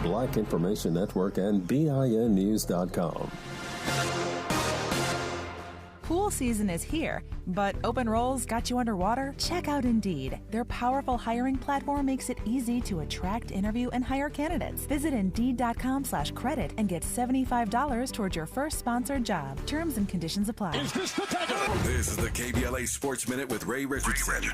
Black Information Network, and BINnews.com. Pool season is here, but open roles got you underwater? Check out Indeed. Their powerful hiring platform makes it easy to attract, interview, and hire candidates. Visit Indeed.com/credit and get $75 towards your first sponsored job. Terms and conditions apply. Is this the tackle? This is the KBLA Sports Minute with Ray Richardson.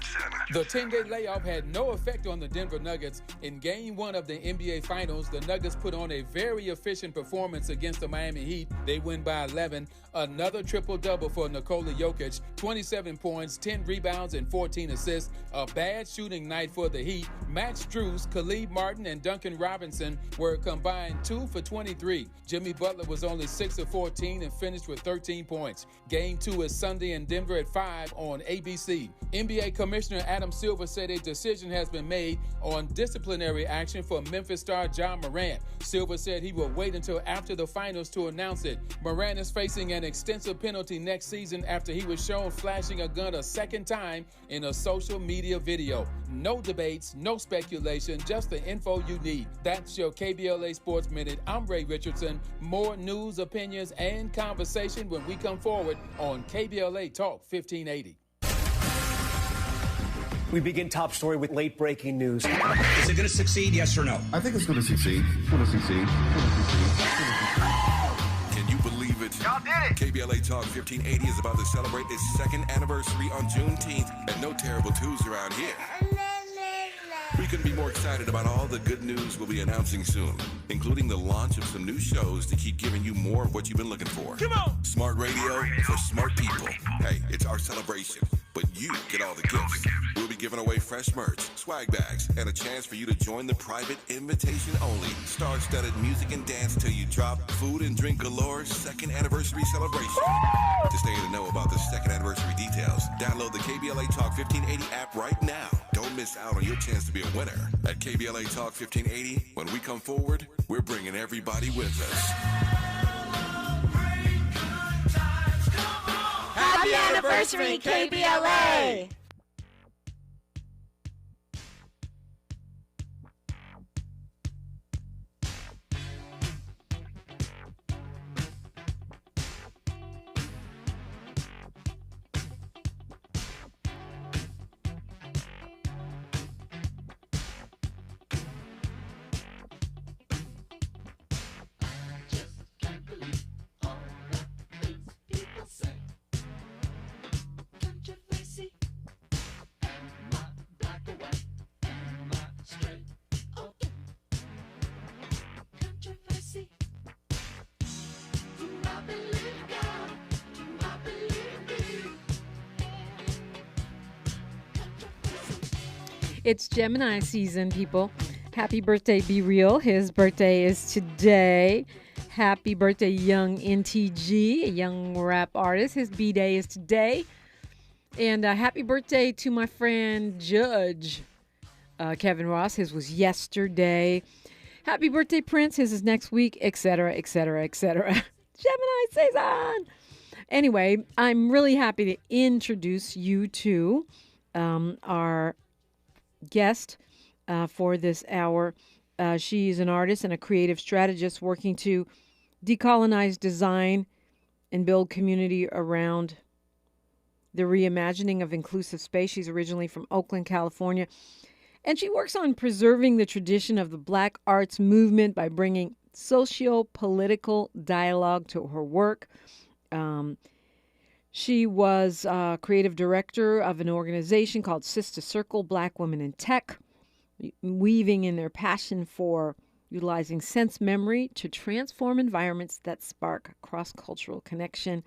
The 10-day layoff had no effect on the Denver Nuggets. In Game 1 of the NBA Finals, the Nuggets put on a very efficient performance against the Miami Heat. They win by 11. Another triple-double for Nikola Jokic, 27 points, 10 rebounds, and 14 assists. A bad shooting night for the Heat. Max Strus, Khalid Martin, and Duncan Robinson were combined 2 for 23. Jimmy Butler was only 6 of 14 and finished with 13 points. Game 2 is Sunday in Denver at 5 on ABC. NBA Commissioner Adam Silver said a decision has been made on disciplinary action for Memphis star Ja Morant. Silver said he will wait until after the finals to announce it. Morant is facing an extensive penalty next season after he was shown flashing a gun a second time in a social media video. No debates, no speculation, just the info you need. That's your KBLA Sports Minute. I'm Ray Richardson. More news, opinions, and conversation when we come forward on KBLA Talk 1580. We begin top story with late-breaking news. Is it going to succeed, yes or no? I think it's going to succeed. It's going to succeed. Can you believe it? Y'all did it! KBLA Talk 1580 is about to celebrate its second anniversary on Juneteenth, and no terrible twos around here. We couldn't be more excited about all the good news we'll be announcing soon, including the launch of some new shows to keep giving you more of what you've been looking for. Come on! Smart radio for smart people. Hey, it's our celebration, but you get all the gifts. We'll be giving away fresh merch, swag bags, and a chance for you to join the private invitation-only, star-studded music and dance till you drop, food and drink galore second anniversary celebration. To stay in the know about the second anniversary details, download the KBLA Talk 1580 app right now. Don't miss out on your chance to be a winner. At KBLA Talk 1580, when we come forward, we're bringing everybody with us. Happy anniversary, KBLA! It's Gemini season, people. Happy birthday, Be Real. His birthday is today. Happy birthday, young NTG, a young rap artist. His B-Day is today. And happy birthday to my friend Judge Kevin Ross. His was yesterday. Happy birthday, Prince. His is next week, etc., etc., etc. Gemini season. Anyway, I'm really happy to introduce you to our guest for this hour. She's an artist and a creative strategist working to decolonize design and build community around the reimagining of inclusive space. She's originally from Oakland, California, and she works on preserving the tradition of the Black arts movement by bringing socio-political dialogue to her work. She was creative director of an organization called Sister Circle, Black Women in Tech, weaving in their passion for utilizing sense memory to transform environments that spark cross-cultural connection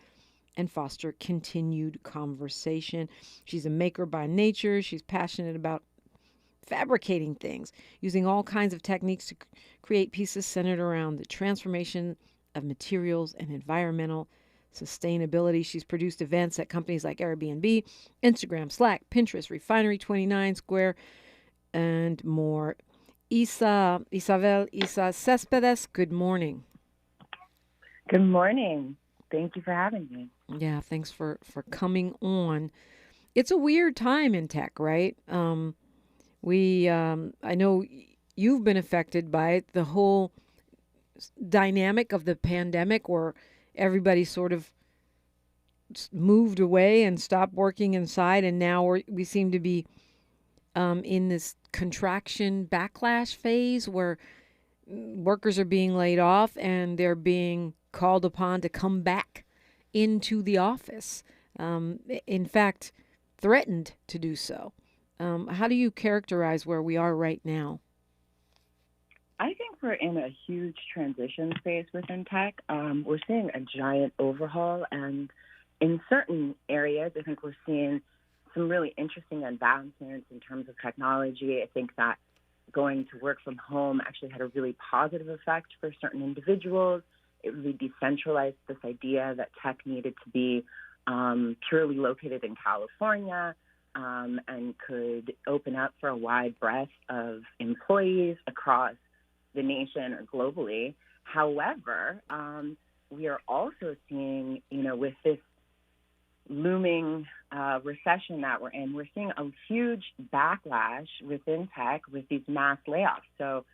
and foster continued conversation. She's a maker by nature. She's passionate about fabricating things, using all kinds of techniques to create pieces centered around the transformation of materials and environmental sustainability. She's produced events at companies like Airbnb, Instagram, Slack, Pinterest, Refinery 29, Square, and more. Isabel Cespedes, good morning. Good morning. Thank you for having me. Yeah, thanks for coming on. It's a weird time in tech, right? I know you've been affected by it, the whole dynamic of the pandemic where everybody sort of moved away and stopped working inside, and now we seem to be in this contraction backlash phase where workers are being laid off and they're being called upon to come back into the office. In fact, threatened to do so. How do you characterize where we are right now? I think we're in a huge transition phase within tech. We're seeing a giant overhaul, and in certain areas, I think we're seeing some really interesting advancements in terms of technology. I think that going to work from home actually had a really positive effect for certain individuals. It really decentralized this idea that tech needed to be purely located in California and could open up for a wide breadth of employees across the nation or globally. However, we are also seeing, with this looming recession that we're in, we're seeing a huge backlash within tech with these mass layoffs. So,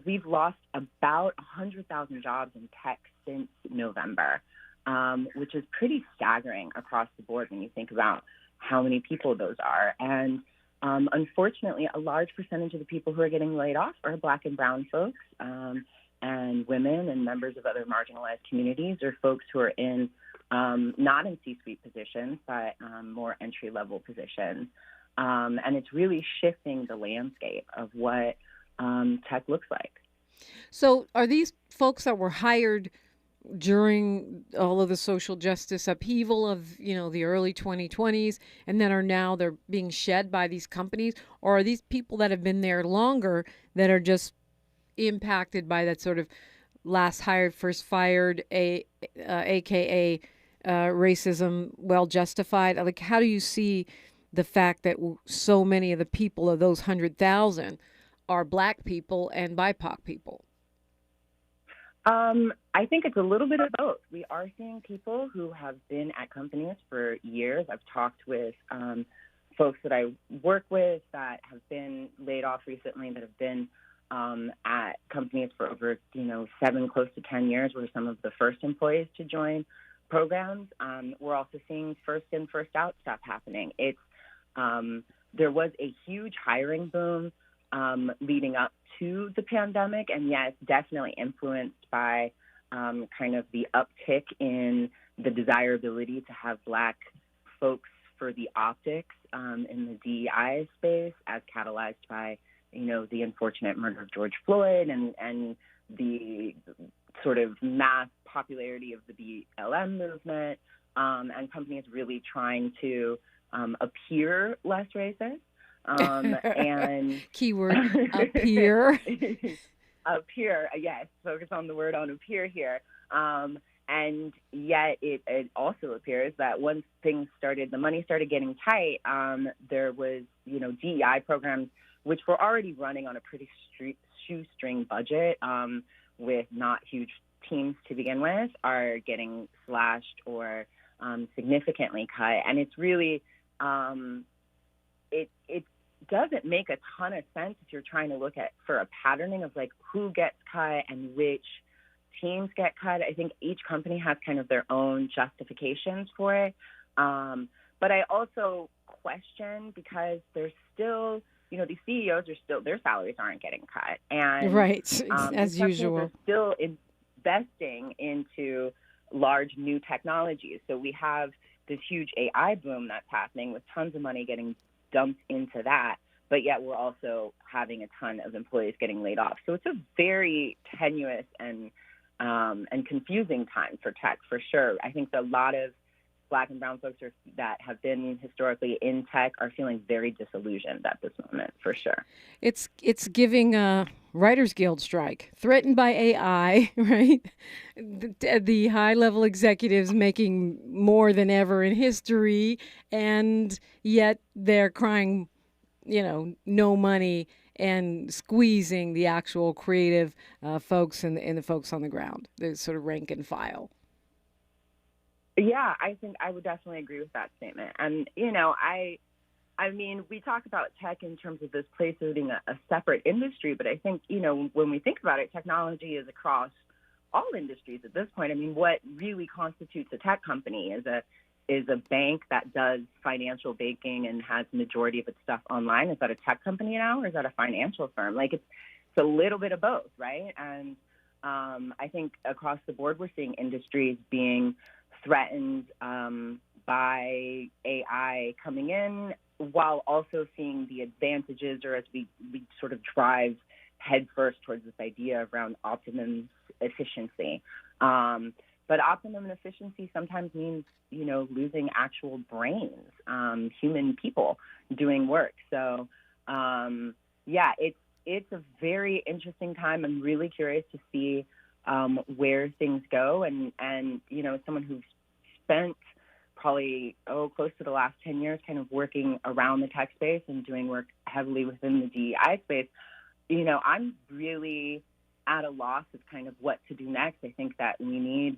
we've lost about 100,000 jobs in tech since November, which is pretty staggering across the board when you think about how many people those are. And unfortunately, a large percentage of the people who are getting laid off are Black and brown folks and women and members of other marginalized communities, or folks who are in not in C-suite positions, but more entry-level positions. And it's really shifting the landscape of what tech looks like. So are these folks that were hired during all of the social justice upheaval of, the early 2020s and then they're being shed by these companies? Or are these people that have been there longer that are just impacted by that sort of last hired, first fired, AKA racism, well justified? Like, how do you see the fact that so many of the people of those 100,000 are Black people and BIPOC people? I think it's a little bit of both. We are seeing people who have been at companies for years. I've talked with folks that I work with that have been laid off recently, that have been at companies for over, 7, close to 10 years, were some of the first employees to join programs. We're also seeing first in, first out stuff happening. It's there was a huge hiring boom leading up to the pandemic, and yes, definitely influenced by kind of the uptick in the desirability to have Black folks for the optics in the DEI space, as catalyzed by, the unfortunate murder of George Floyd and the sort of mass popularity of the BLM movement, and companies really trying to appear less racist. And keyword appear. Appear, yes. Focus on the word on appear here. And yet it also appears that once the money started getting tight, there was, DEI programs, which were already running on a pretty shoestring budget, with not huge teams to begin with, are getting slashed or significantly cut. And it's really, it doesn't make a ton of sense if you're trying to look at for a patterning of like who gets cut and which teams get cut. I think each company has kind of their own justifications for it. But I also question, because there's still, these CEOs are still, their salaries aren't getting cut. And right, as usual. Are still investing into large new technologies. So we have this huge AI boom that's happening with tons of money getting dumped into that, but yet we're also having a ton of employees getting laid off. So it's a very tenuous and confusing time for tech, for sure. I think that a lot of Black and brown folks that have been historically in tech are feeling very disillusioned at this moment, for sure. It's giving a Writers Guild strike, threatened by AI, right? The high-level executives making more than ever in history, and yet they're crying, no money, and squeezing the actual creative folks and the folks on the ground, the sort of rank and file. Yeah, I think I would definitely agree with that statement. And, I mean, we talk about tech in terms of this place being a separate industry, but I think, when we think about it, technology is across all industries at this point. I mean, what really constitutes a tech company is a bank that does financial banking and has the majority of its stuff online. Is that a tech company now, or is that a financial firm? Like, it's a little bit of both, right? And I think across the board, we're seeing industries being threatened by AI coming in, while also seeing the advantages, or as we sort of drive headfirst towards this idea around optimum efficiency. But optimum efficiency sometimes means, losing actual brains, human people doing work. So, it's a very interesting time. I'm really curious to see where things go. And someone who's spent probably, close to the last 10 years kind of working around the tech space and doing work heavily within the DEI space, I'm really at a loss of kind of what to do next. I think that we need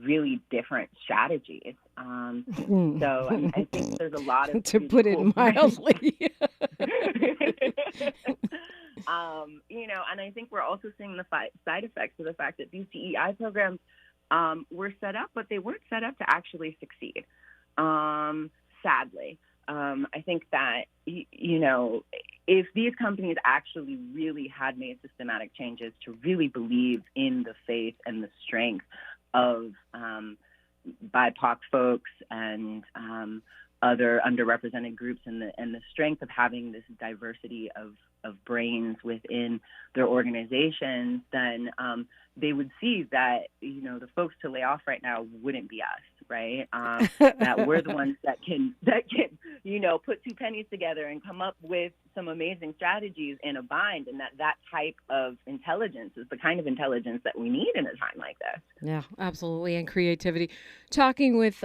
really different strategies. So I think there's a lot of... to put it mildly. And I think we're also seeing the side effects of the fact that these DEI programs were set up, but they weren't set up to actually succeed, sadly. I think that, if these companies actually really had made systematic changes to really believe in the faith and the strength of BIPOC folks and other underrepresented groups and the strength of having this diversity of brains within their organizations, then they would see that, the folks to lay off right now wouldn't be us, right? That we're the ones that can, put two pennies together and come up with some amazing strategies in a bind, and that type of intelligence is the kind of intelligence that we need in a time like this. Yeah, absolutely. And creativity. Talking with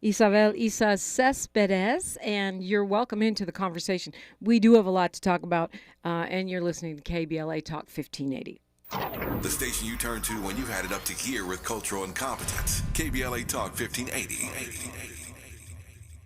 Isabel Cespedes, and you're welcome into the conversation. We do have a lot to talk about, and you're listening to KBLA Talk 1580. The station you turn to when you've had it up to gear with cultural incompetence. KBLA Talk 1580.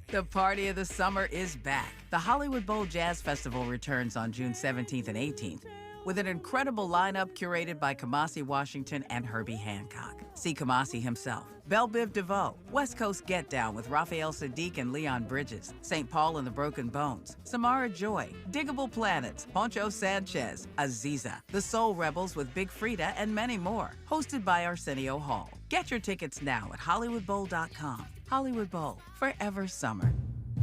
The party of the summer is back. The Hollywood Bowl Jazz Festival returns on June 17th and 18th. With an incredible lineup curated by Kamasi Washington and Herbie Hancock. See Kamasi himself, Belle Biv DeVoe, West Coast Get Down with Raphael Sadiq and Leon Bridges, St. Paul and the Broken Bones, Samara Joy, Diggable Planets, Poncho Sanchez, Aziza, The Soul Rebels with Big Frida, and many more. Hosted by Arsenio Hall. Get your tickets now at HollywoodBowl.com. Hollywood Bowl, forever summer.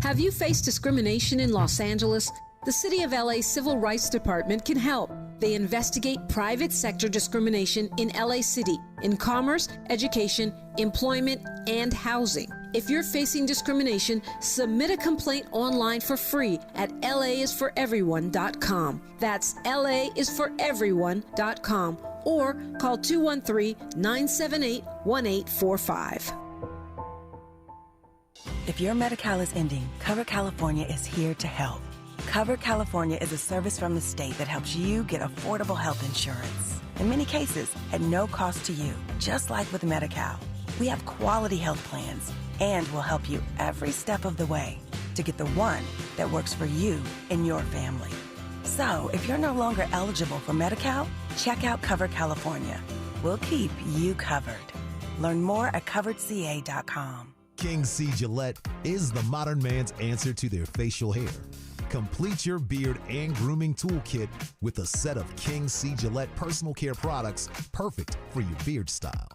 Have you faced discrimination in Los Angeles? The City of LA Civil Rights Department can help. They investigate private sector discrimination in LA City in commerce, education, employment, and housing. If you're facing discrimination, submit a complaint online for free at laisforeveryone.com. That's laisforeveryone.com, or call 213-978-1845. If your Medi-Cal is ending, Cover California is here to help. Cover California is a service from the state that helps you get affordable health insurance. In many cases, at no cost to you, just like with Medi-Cal. We have quality health plans, and we'll help you every step of the way to get the one that works for you and your family. So, if you're no longer eligible for Medi-Cal, check out Cover California. We'll keep you covered. Learn more at coveredca.com. King C. Gillette is the modern man's answer to their facial hair. Complete your beard and grooming toolkit with a set of King C. Gillette personal care products perfect for your beard style.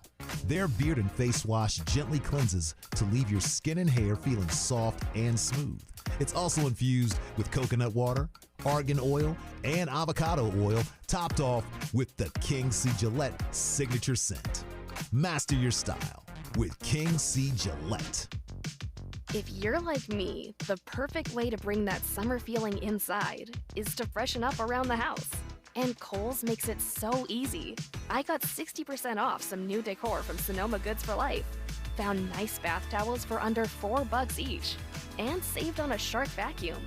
Their beard and face wash gently cleanses to leave your skin and hair feeling soft and smooth. It's also infused with coconut water, argan oil, and avocado oil, topped off with the King C. Gillette signature scent. Master your style with King C. Gillette. If you're like me, the perfect way to bring that summer feeling inside is to freshen up around the house. And Kohl's makes it so easy. I got 60% off some new decor from Sonoma Goods for Life. Found nice bath towels for under $4 each. And saved on a Shark vacuum.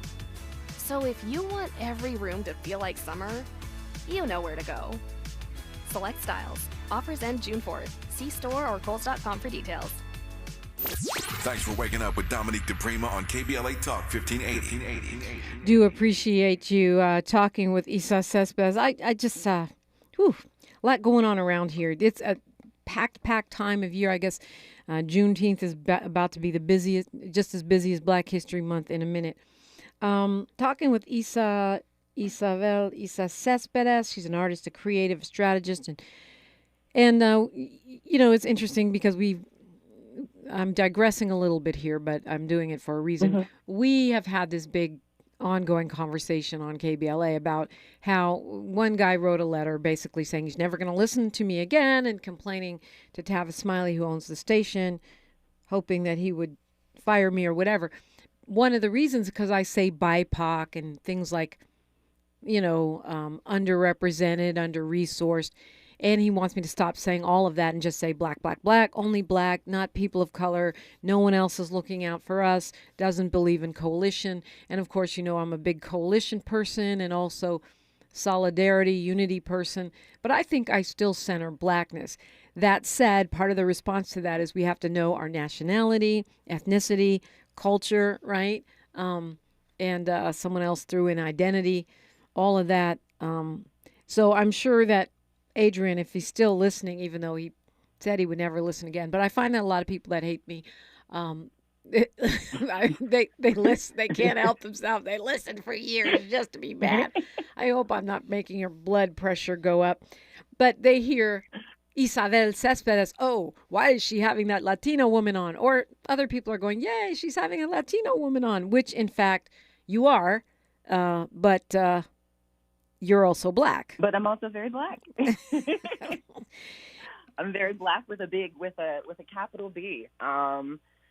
So if you want every room to feel like summer, you know where to go. Select styles. Offers end June 4th. See store or Kohls.com for details. Thanks for waking up with Dominique DePrima on KBLA Talk 1580. Do appreciate you talking with Isa Cespedes. I just, a lot going on around here. It's a packed time of year. I guess Juneteenth is about to be the busiest, just as busy as Black History Month in a minute. Talking with Isabel Cespedes. She's an artist, a creative strategist, and it's interesting because I'm digressing a little bit here, but I'm doing it for a reason. Mm-hmm. We have had this big ongoing conversation on KBLA about how one guy wrote a letter basically saying he's never going to listen to me again and complaining to Tavis Smiley, who owns the station, hoping that he would fire me or whatever. One of the reasons because I say BIPOC and things like, underrepresented, under-resourced. And he wants me to stop saying all of that and just say black, only black, not people of color. No one else is looking out for us, doesn't believe in coalition. And of course, I'm a big coalition person and also solidarity, unity person. But I think I still center blackness. That said, part of the response to that is we have to know our nationality, ethnicity, culture, right? And someone else threw in identity, all of that. So I'm sure that Adrian, if he's still listening, even though he said he would never listen again, but I find that a lot of people that hate me, they listen. They can't help themselves. They listen for years just to be mad. I hope I'm not making your blood pressure go up. But they hear Isabel Cespedes. Oh, why is she having that Latino woman on? Or other people are going, yay, she's having a Latino woman on, which in fact you are, but you're also black. But I'm also very black. I'm very black with a capital B.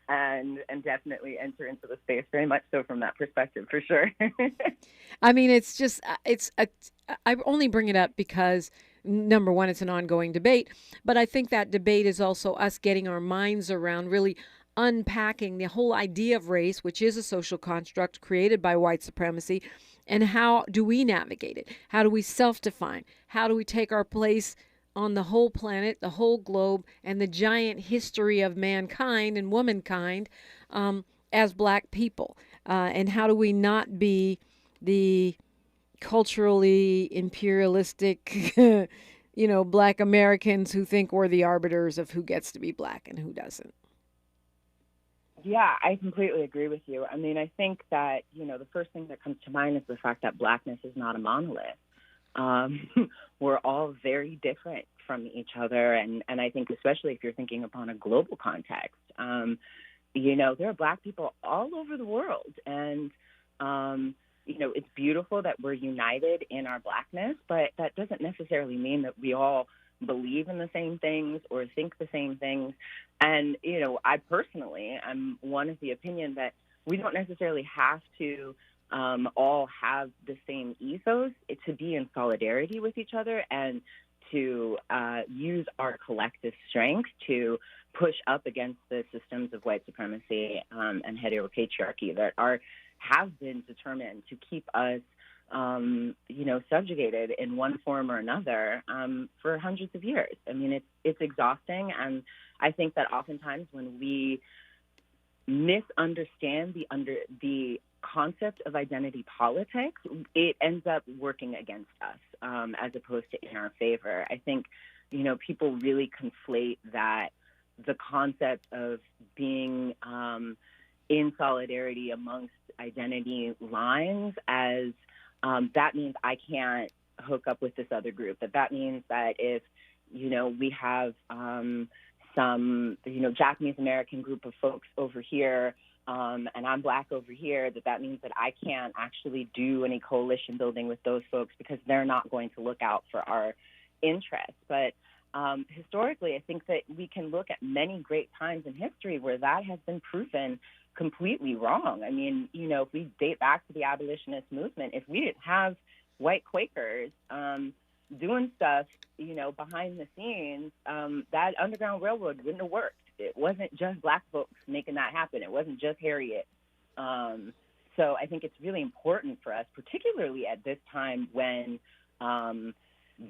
And definitely enter into the space very much so from that perspective, for sure. I mean, I only bring it up because, number one, it's an ongoing debate, but I think that debate is also us getting our minds around really unpacking the whole idea of race, which is a social construct created by white supremacy, and how do we navigate it? How do we self-define? How do we take our place on the whole planet, the whole globe, and the giant history of mankind and womankind as black people? And how do we not be the culturally imperialistic, black Americans who think we're the arbiters of who gets to be black and who doesn't? Yeah, I completely agree with you. I mean, I think that, the first thing that comes to mind is the fact that blackness is not a monolith. We're all very different from each other. And I think especially if you're thinking upon a global context, there are black people all over the world. And, it's beautiful that we're united in our blackness, but that doesn't necessarily mean that we all believe in the same things or think the same things. And, I personally, I'm one of the opinion that we don't necessarily have to all have the same ethos to be in solidarity with each other and to use our collective strength to push up against the systems of white supremacy and heteropatriarchy that have been determined to keep us subjugated in one form or another for hundreds of years. I mean, it's exhausting, and I think that oftentimes when we misunderstand the concept of identity politics, it ends up working against us as opposed to in our favor. I think, people really conflate that the concept of being in solidarity amongst identity lines as that means I can't hook up with this other group. That means that if, we have some, Japanese American group of folks over here and I'm black over here, that means that I can't actually do any coalition building with those folks because they're not going to look out for our interests. But historically, I think that we can look at many great times in history where that has been proven completely wrong. I mean, if we date back to the abolitionist movement, if we didn't have white Quakers doing stuff, behind the scenes, that Underground Railroad wouldn't have worked. It wasn't just black folks making that happen. It wasn't just Harriet. So I think it's really important for us, particularly at this time when,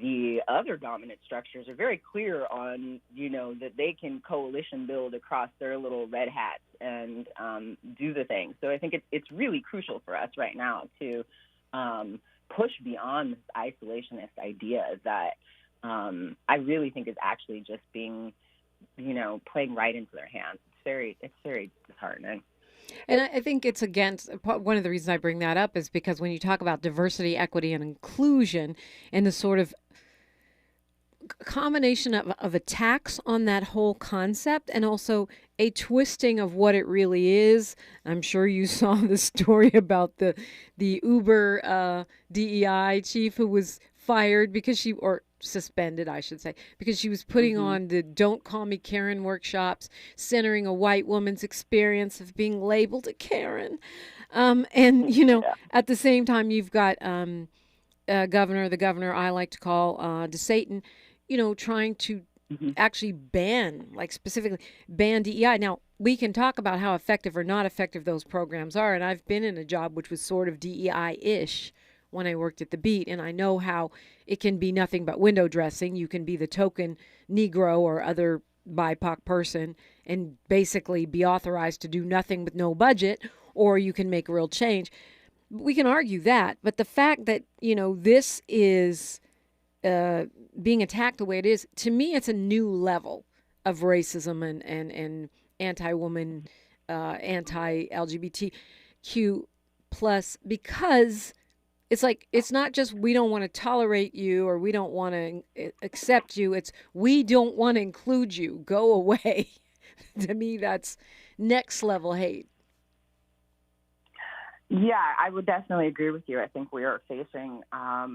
the other dominant structures are very clear on, that they can coalition build across their little red hats and do the thing. So I think it's really crucial for us right now to push beyond this isolationist idea that I really think is actually just being, playing right into their hands. It's very disheartening. And I think it's against, one of the reasons I bring that up is because when you talk about diversity, equity, and inclusion, and the sort of combination of attacks on that whole concept and also a twisting of what it really is. I'm sure you saw the story about the Uber DEI chief who was fired because or suspended, I should say, because she was putting on the Don't Call Me Karen workshops, centering a white woman's experience of being labeled a Karen. At the same time, you've got the governor I like to call DeSatan, trying to actually specifically ban DEI. Now, we can talk about how effective or not effective those programs are, and I've been in a job which was sort of DEI-ish when I worked at the Beat, and I know how it can be nothing but window dressing. You can be the token Negro or other BIPOC person and basically be authorized to do nothing with no budget, or you can make a real change. We can argue that, but the fact that, this is being attacked the way it is, to me, it's a new level of racism and anti-woman, anti-LGBTQ plus, because it's like, it's not just we don't want to tolerate you or we don't want to accept you. It's we don't want to include you. Go away. To me, that's next level hate. Yeah, I would definitely agree with you. I think we are facing a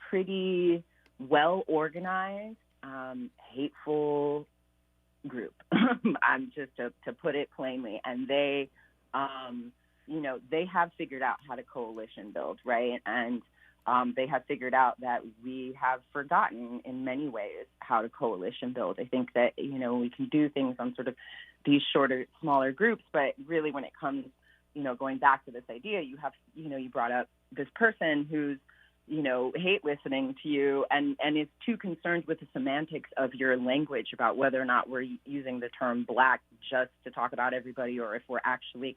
pretty well organized, hateful group. Just to put it plainly, and they have figured out how to coalition build, right? And they have figured out that we have forgotten in many ways how to coalition build. I think that, we can do things on sort of these shorter, smaller groups, but really when it comes, going back to this idea, you have, you brought up this person who's, hate listening to you and is too concerned with the semantics of your language about whether or not we're using the term Black just to talk about everybody, or if we're actually,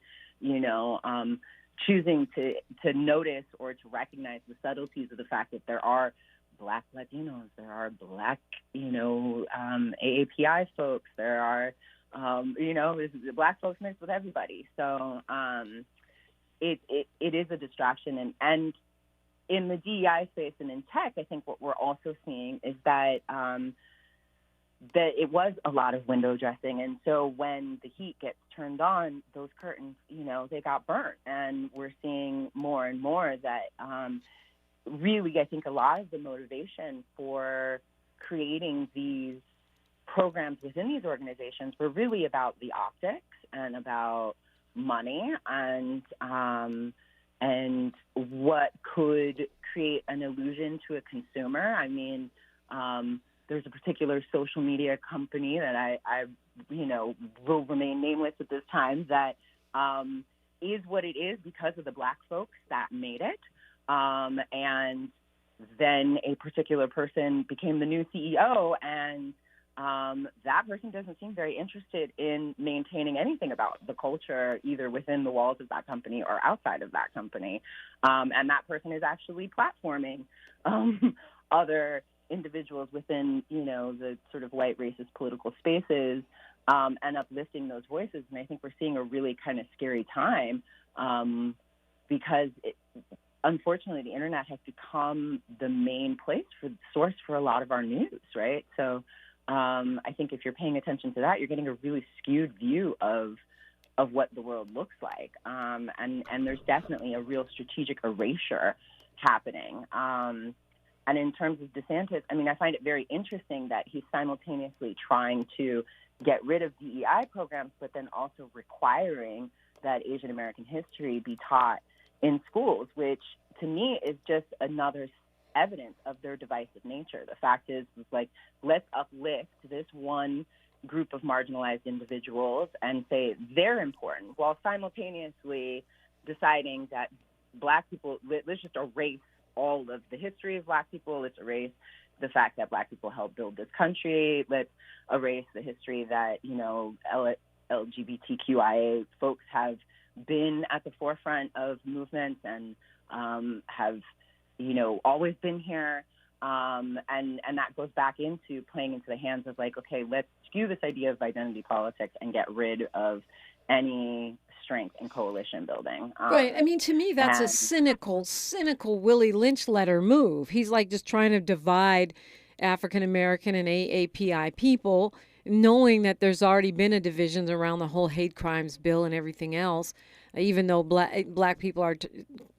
choosing to notice or to recognize the subtleties of the fact that there are Black Latinos, there are Black, AAPI folks, there are, Black folks mixed with everybody. So it is a distraction. And in the DEI space and in tech, I think what we're also seeing is that that it was a lot of window dressing. And so when the heat gets turned on, those curtains, they got burnt. And we're seeing more and more that really, I think a lot of the motivation for creating these programs within these organizations were really about the optics and about money and what could create an illusion to a consumer. I mean, there's a particular social media company that I will remain nameless at this time that is what it is because of the Black folks that made it. And then a particular person became the new CEO, and that person doesn't seem very interested in maintaining anything about the culture, either within the walls of that company or outside of that company. And that person is actually platforming other individuals within, the sort of white racist political spaces and uplifting those voices. And I think we're seeing a really kind of scary time because unfortunately, the internet has become the main source for a lot of our news, right? So I think if you're paying attention to that, you're getting a really skewed view of what the world looks like. And there's definitely a real strategic erasure happening. And in terms of DeSantis, I mean, I find it very interesting that he's simultaneously trying to get rid of DEI programs, but then also requiring that Asian American history be taught in schools, which to me is just another evidence of their divisive nature. The fact is, like, let's uplift this one group of marginalized individuals and say they're important, while simultaneously deciding that Black people, let's just erase all of the history of Black people. Let's erase the fact that Black people helped build this country. Let's erase the history that, LGBTQIA folks have been at the forefront of movements and have, always been here. And that goes back into playing into the hands of like, okay, let's skew this idea of identity politics and get rid of any strength in coalition building. Right. I mean, to me, that's a cynical Willie Lynch letter move. He's like just trying to divide African American and AAPI people, knowing that there's already been a division around the whole hate crimes bill and everything else, even though black people are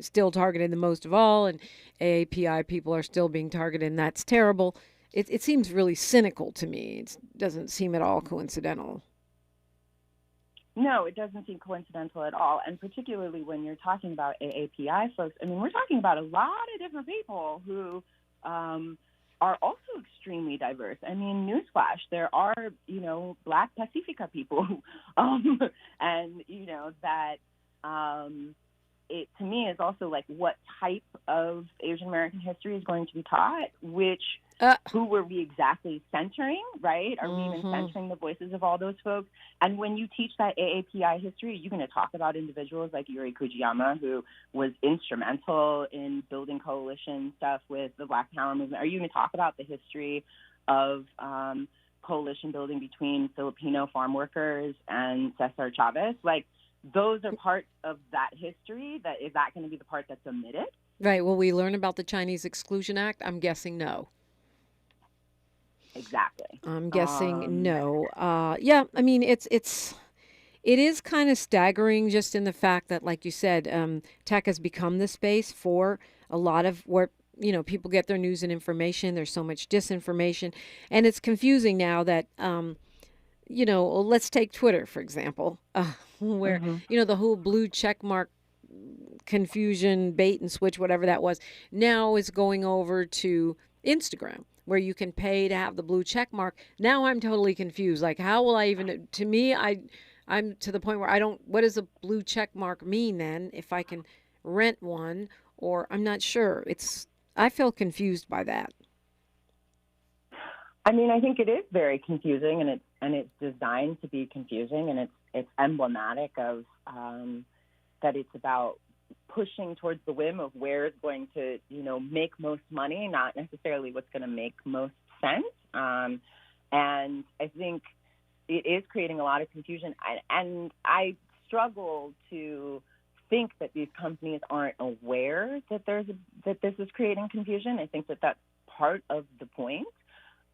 still targeted the most of all, and AAPI people are still being targeted, and that's terrible. It seems really cynical to me. It doesn't seem at all coincidental. No, it doesn't seem coincidental at all, and particularly when you're talking about AAPI folks. I mean, we're talking about a lot of different people who are also extremely diverse. I mean, newsflash, there are, Black Pacifica people, and, that it, to me, is also like what type of Asian American history is going to be taught, who were we exactly centering, right? Are we even centering the voices of all those folks? And when you teach that AAPI history, you're going to talk about individuals like Yuri Kujiyama, who was instrumental in building coalition stuff with the Black Power movement. Are you going to talk about the history of coalition building between Filipino farm workers and Cesar Chavez? Like, those are parts of that history. Is that going to be the part that's omitted? Right. Will we learn about the Chinese Exclusion Act? I'm guessing no. Exactly. I'm guessing no. Yeah, I mean, it is kind of staggering just in the fact that, like you said, tech has become the space for a lot of where, people get their news and information. There's so much disinformation. And it's confusing now that, let's take Twitter, for example, where, the whole blue check mark confusion, bait and switch, whatever that was, now is going over to Instagram, where you can pay to have the blue check mark. Now I'm totally confused. Like, how will I even, to me, I'm to the point where what does a blue check mark mean then if I can rent one, or I'm not sure. I feel confused by that. I mean, I think it is very confusing, and it's designed to be confusing, and it's emblematic of that it's about pushing towards the whim of where it's going to, make most money, not necessarily what's going to make most sense. And I think it is creating a lot of confusion. And I struggle to think that these companies aren't aware that this is creating confusion. I think that that's part of the point.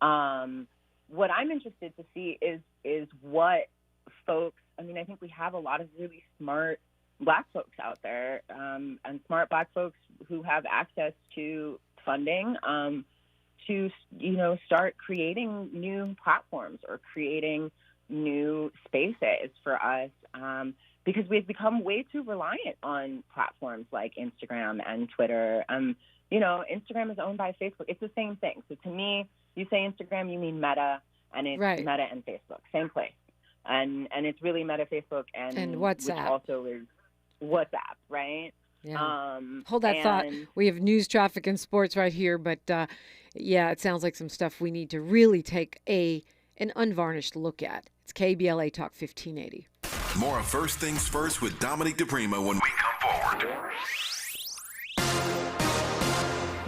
What I'm interested to see is what folks. I mean, I think we have a lot of really smart Black folks out there, and smart Black folks who have access to funding to, start creating new platforms or creating new spaces for us, because we've become way too reliant on platforms like Instagram and Twitter. Instagram is owned by Facebook. It's the same thing. So to me, you say Instagram, you mean Meta, and it's right. Meta and Facebook, same place. And it's really Meta, Facebook, and WhatsApp. Which also is WhatsApp, right? Yeah. Hold that thought. We have news, traffic, and sports right here, but it sounds like some stuff we need to really take an unvarnished look at. It's KBLA Talk 1580. More of First Things First with Dominique DePrima when we come forward.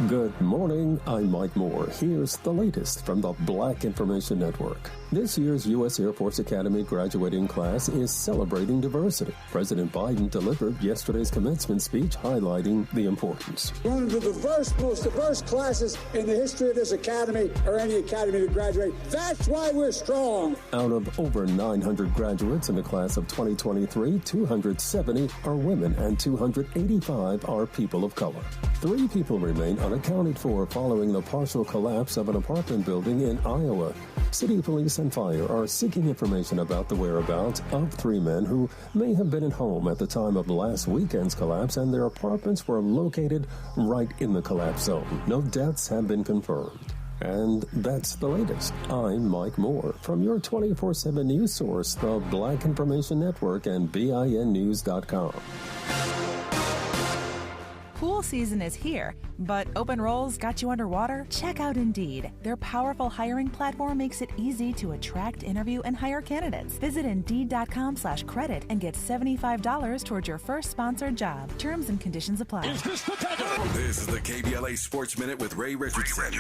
Good morning, I'm Mike Moore. Here's the latest from the Black Information Network. This year's U.S. Air Force Academy graduating class is celebrating diversity. President Biden delivered yesterday's commencement speech highlighting the importance. One of the most diverse classes in the history of this academy, or any academy to graduate. That's why we're strong. Out of over 900 graduates in the class of 2023, 270 are women and 285 are people of color. 3 people remain unaccounted for following the partial collapse of an apartment building in Iowa. City police and fire are seeking information about the whereabouts of 3 men who may have been at home at the time of last weekend's collapse, and their apartments were located right in the collapse zone. No deaths have been confirmed. And that's the latest. I'm Mike Moore from your 24/7 news source, the Black Information Network and BINnews.com. Pool Pool season is here, but open roles got you underwater? Check out Indeed. Their powerful hiring platform makes it easy to attract, interview, and hire candidates. Visit Indeed.com/credit and get $75 towards your first sponsored job. Terms and conditions apply. This is the KBLA Sports Minute with Ray Richardson.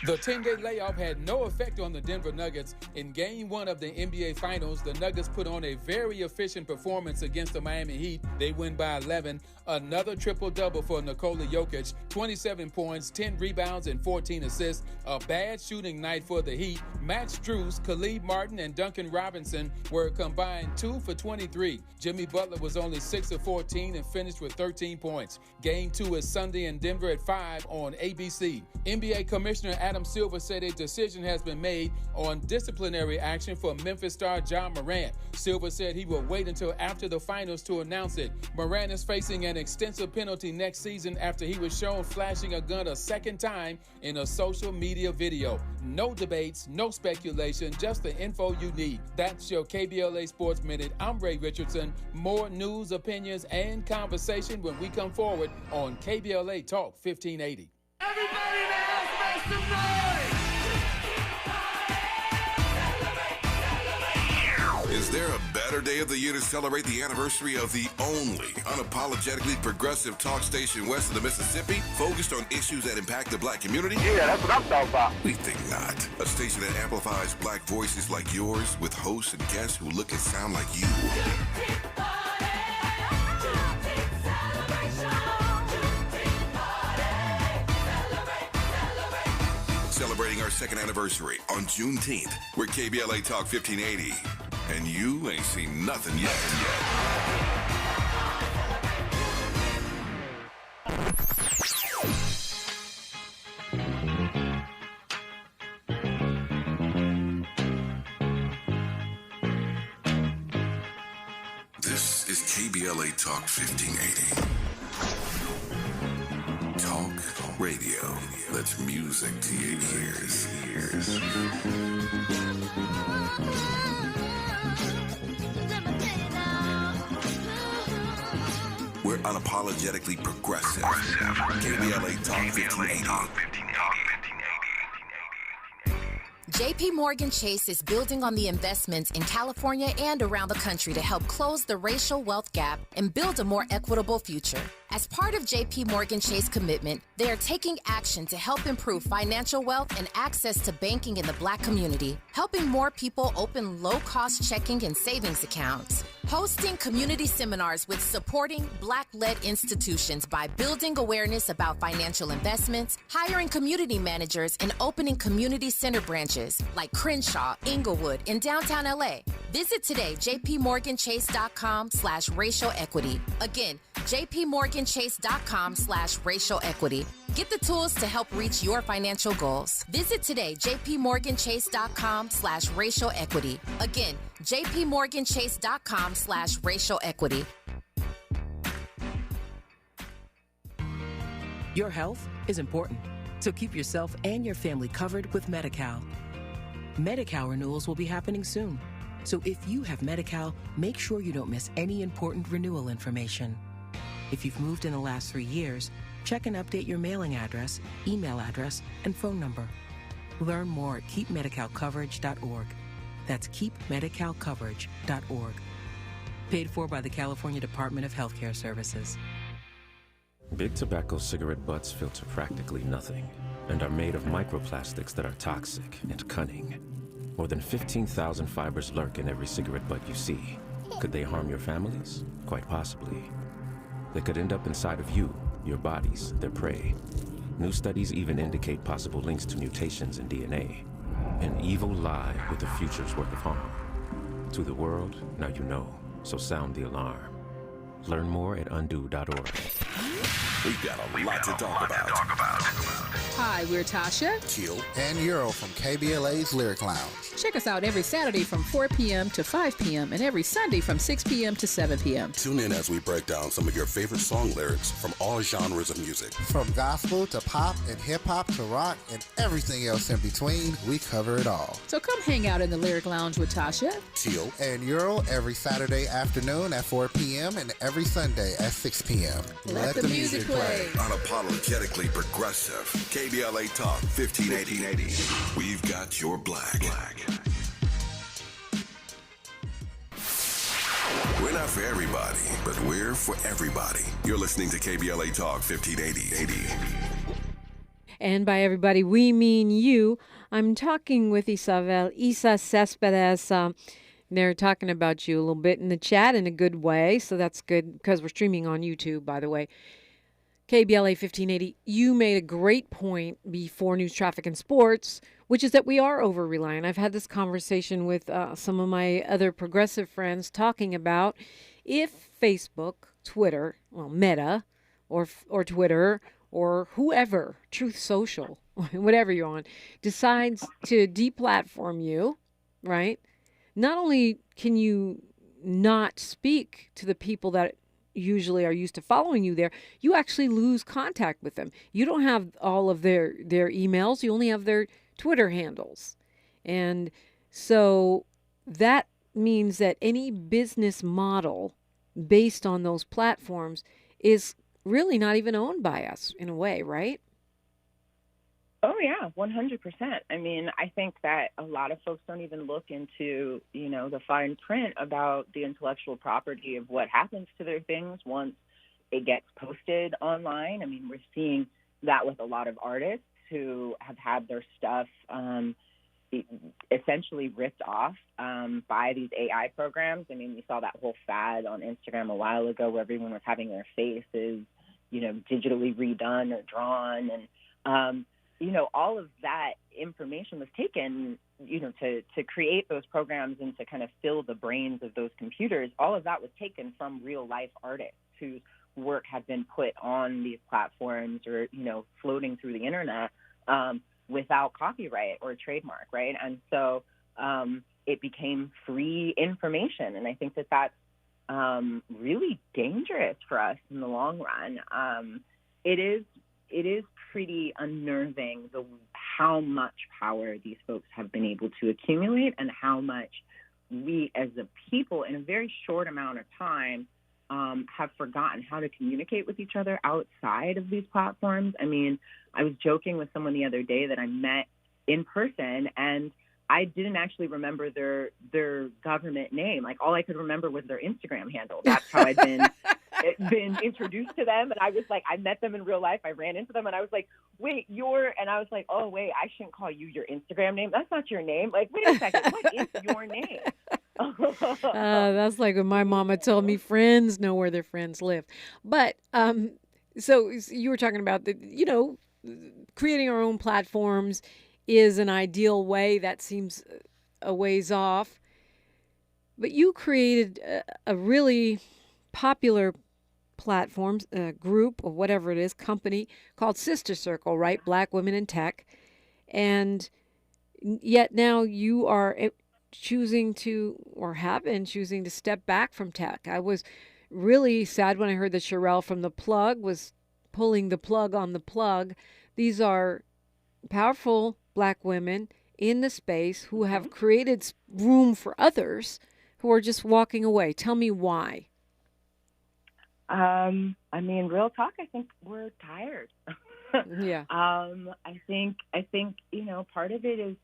The 10-day layoff had no effect on the Denver Nuggets. In Game 1 of the NBA Finals, the Nuggets put on a very efficient performance against the Miami Heat. They win by 11. Another triple-double for Nikola Jokic, 27 points, 10 rebounds, and 14 assists. A bad shooting night for the Heat. Max Strus, Khalid Martin, and Duncan Robinson were combined 2 for 23. Jimmy Butler was only 6 of 14 and finished with 13 points. Game 2 is Sunday in Denver at 5 on ABC. NBA Commissioner Adam Silver said a decision has been made on disciplinary action for Memphis star Ja Morant. Silver said he will wait until after the finals to announce it. Morant is facing an extensive penalty next season after he was shown flashing a gun a second time in a social media video. No debates, no speculation, just the info you need. That's your KBLA Sports Minute. I'm Ray Richardson. More news, opinions, and conversation when we come forward on KBLA Talk 1580. Everybody in the house make some noise! Is there a better day of the year to celebrate the anniversary of the only unapologetically progressive talk station west of the Mississippi, focused on issues that impact the black community? Yeah, that's what I'm talking about. We think not. A station that amplifies black voices like yours with hosts and guests who look and sound like you. Celebrating our second anniversary on Juneteenth. We're KBLA Talk 1580. And you ain't seen nothing yet. This is KBLA Talk 1580. Talk radio. That's music to your ears. We're unapologetically progressive. KBLA Talk 1580. JP Morgan Chase is building on the investments in California and around the country to help close the racial wealth gap and build a more equitable future. As part of JP Morgan Chase commitment, they are taking action to help improve financial wealth and access to banking in the Black community, helping more people open low-cost checking and savings accounts, hosting community seminars with supporting Black-led institutions by building awareness about financial investments, hiring community managers, and opening community center branches like Crenshaw, Inglewood, and downtown LA. Visit today, jpmorganchase.com/racial equity. Again, jpmorganchase.com/racial equity. Get the tools to help reach your financial goals. Visit today, jpmorganchase.com/racial equity. Again, jpmorganchase.com/racial equity. Your health is important, so keep yourself and your family covered with Medi-Cal. Medi-Cal renewals will be happening soon, so if you have Medi-Cal, make sure you don't miss any important renewal information. If you've moved in the last 3 years, check and update your mailing address, email address, and phone number. Learn more at keepmedicalcoverage.org. That's keepmedicalcoverage.org. Paid for by the California Department of Healthcare Services. Big tobacco cigarette butts filter practically nothing and are made of microplastics that are toxic and cunning. More than 15,000 fibers lurk in every cigarette butt you see. Could they harm your families? Quite possibly. They could end up inside of you, your bodies, their prey. New studies even indicate possible links to mutations in DNA. An evil lie with a future's worth of harm. To the world, now you know, so sound the alarm. Learn more at undo.org. We've got a lot to talk about. Hi, we're Tasha, Teal, and Euro from KBLA's Lyric Lounge. Check us out every Saturday from 4 p.m. to 5 p.m. and every Sunday from 6 p.m. to 7 p.m. Tune in as we break down some of your favorite song lyrics from all genres of music. From gospel to pop and hip-hop to rock and everything else in between, we cover it all. So come hang out in the Lyric Lounge with Tasha, Teal, and Euro every Saturday afternoon at 4 p.m. and every Sunday at 6 p.m. Let the music play. Unapologetically progressive. KBLA Talk 1580. We've got your black. We're not for everybody, but we're for everybody. You're listening to KBLA Talk 1580. And by everybody, we mean you. I'm talking with Isabel, Cespedes. They're talking about you a little bit in the chat in a good way, so that's good because we're streaming on YouTube, by the way. KBLA 1580, you made a great point before news, traffic, and sports, which is that we are over-reliant. I've had this conversation with some of my other progressive friends talking about if Facebook, Twitter, well, Meta, or Twitter, or whoever, Truth Social, whatever you're on, decides to deplatform you, right? Not only can you not speak to the people that usually are used to following you there, you actually lose contact with them. You don't have all of their emails. You only have their Twitter handles. And so that means that any business model based on those platforms is really not even owned by us in a way, right? Oh, yeah, 100%. I mean, I think that a lot of folks don't even look into, the fine print about the intellectual property of what happens to their things once it gets posted online. I mean, we're seeing that with a lot of artists who have had their stuff essentially ripped off by these AI programs. I mean, we saw that whole fad on Instagram a while ago where everyone was having their faces, digitally redone or drawn. And, all of that information was taken, to create those programs and to kind of fill the brains of those computers. All of that was taken from real life artists whose work had been put on these platforms or, floating through the internet without copyright or trademark, right? And so it became free information. And I think that that's really dangerous for us in the long run. It is pretty unnerving how much power these folks have been able to accumulate and how much we as a people in a very short amount of time have forgotten how to communicate with each other outside of these platforms. I mean, I was joking with someone the other day that I met in person, and I didn't actually remember their government name. Like, all I could remember was their Instagram handle. That's how I'd been introduced to them. And I was like, I met them in real life. I ran into them and I was like, wait, and I was like, oh, wait, I shouldn't call you your Instagram name. That's not your name. Like, wait a second, what is your name? That's like when my mama told me friends know where their friends live. But so you were talking about creating our own platforms is an ideal way. That seems a ways off. But you created a really popular platforms, group or whatever it is, company called Sister Circle, right? Black Women in Tech. And yet now you are choosing to, or have been choosing to step back from tech. I was really sad when I heard that Sherelle from The Plug was pulling the plug on the plug. These are powerful Black women in the space who have created room for others who are just walking away. Tell me why. I mean, real talk, I think we're tired. Yeah. I think, part of it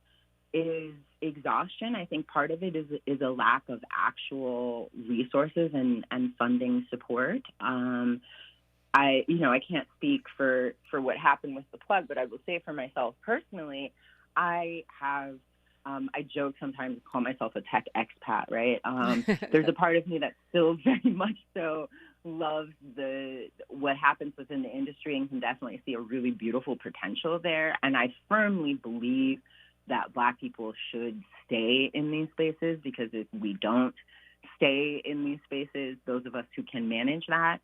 is exhaustion. I think part of it is a lack of actual resources and funding support. I can't speak for what happened with The Plug, but I will say for myself personally, I joke sometimes, call myself a tech expat, right? There's a part of me that still very much so loves what happens within the industry and can definitely see a really beautiful potential there. And I firmly believe that Black people should stay in these spaces, because if we don't stay in these spaces, those of us who can manage that,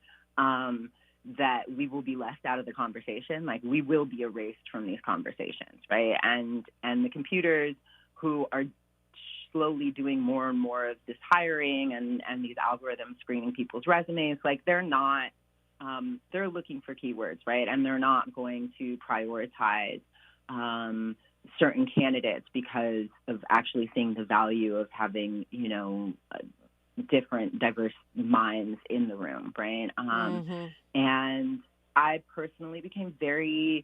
that we will be left out of the conversation. Like, we will be erased from these conversations, right? And the computers who are slowly doing more and more of this hiring and these algorithms screening people's resumes, like, they're not, they're looking for keywords, right? And they're not going to prioritize certain candidates because of actually seeing the value of having, you know, different, diverse minds in the room, right? And I personally became very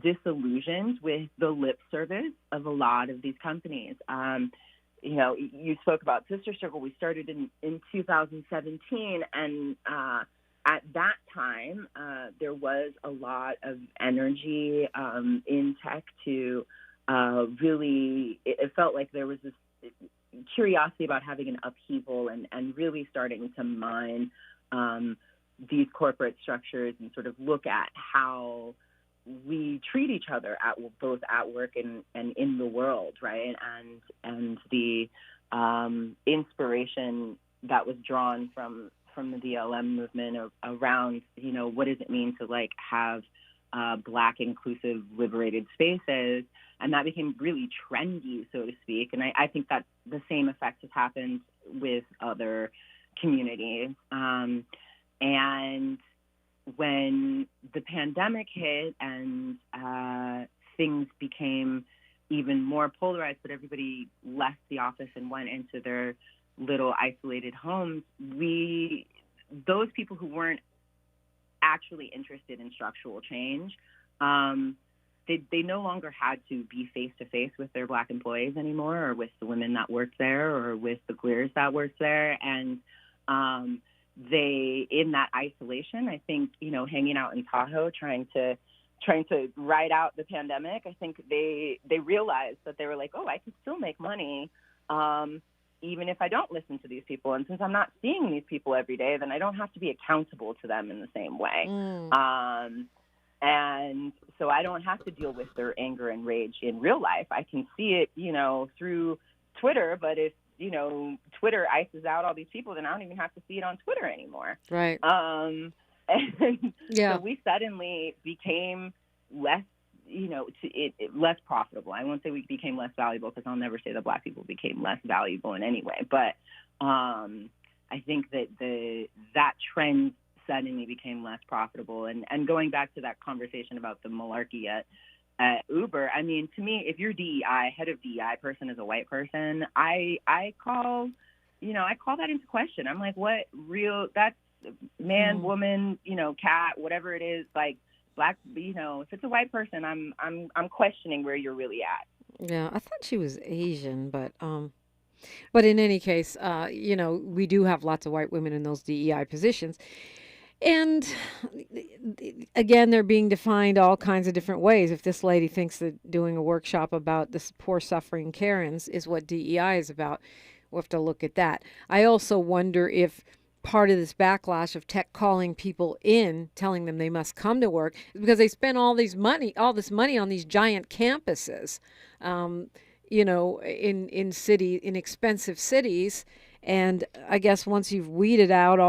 disillusioned with the lip service of a lot of these companies. You know, you spoke about Sister Circle. We started in 2017, and at that time, there was a lot of energy in tech to really, it felt like there was this curiosity about having an upheaval and really starting to mine these corporate structures and sort of look at how we treat each other both at work and in the world, right? And the inspiration that was drawn from the BLM movement around, you know, what does it mean to like have Black inclusive liberated spaces, and that became really trendy, so to speak. And I think that the same effect has happened with other communities. And when the pandemic hit and things became even more polarized, but everybody left the office and went into their little isolated homes, those people who weren't actually interested in structural change, they no longer had to be face-to-face with their Black employees anymore, or with the women that worked there, or with the queers that worked there. And they, in that isolation, I think, you know, hanging out in Tahoe, trying to ride out the pandemic, I think they realized that they were like, oh, I can still make money even if I don't listen to these people. And since I'm not seeing these people every day, then I don't have to be accountable to them in the same way. And so I don't have to deal with their anger and rage in real life. I can see it, you know, through Twitter, but if, you know, Twitter ices out all these people, then I don't even have to see it on Twitter anymore. Right. And so we suddenly became less, you know, less profitable. I won't say we became less valuable, because I'll never say that Black people became less valuable in any way. But I think that that trend suddenly became less profitable. And going back to that conversation about the malarkey at Uber, I mean, to me, if your DEI, head of DEI person is a white person, I call that into question. I'm like, that's man, woman, you know, cat, whatever it is, like, Black, you know, if it's a white person, I'm questioning where you're really at. Yeah, I thought she was Asian, but in any case, you know, we do have lots of white women in those DEI positions. And again, they're being defined all kinds of different ways. If this lady thinks that doing a workshop about this poor suffering Karens is what DEI is about, we'll have to look at that. I also wonder if part of this backlash of tech calling people in, telling them they must come to work, is because they spend all this money on these giant campuses, you know, in expensive cities. And I guess once you've weeded out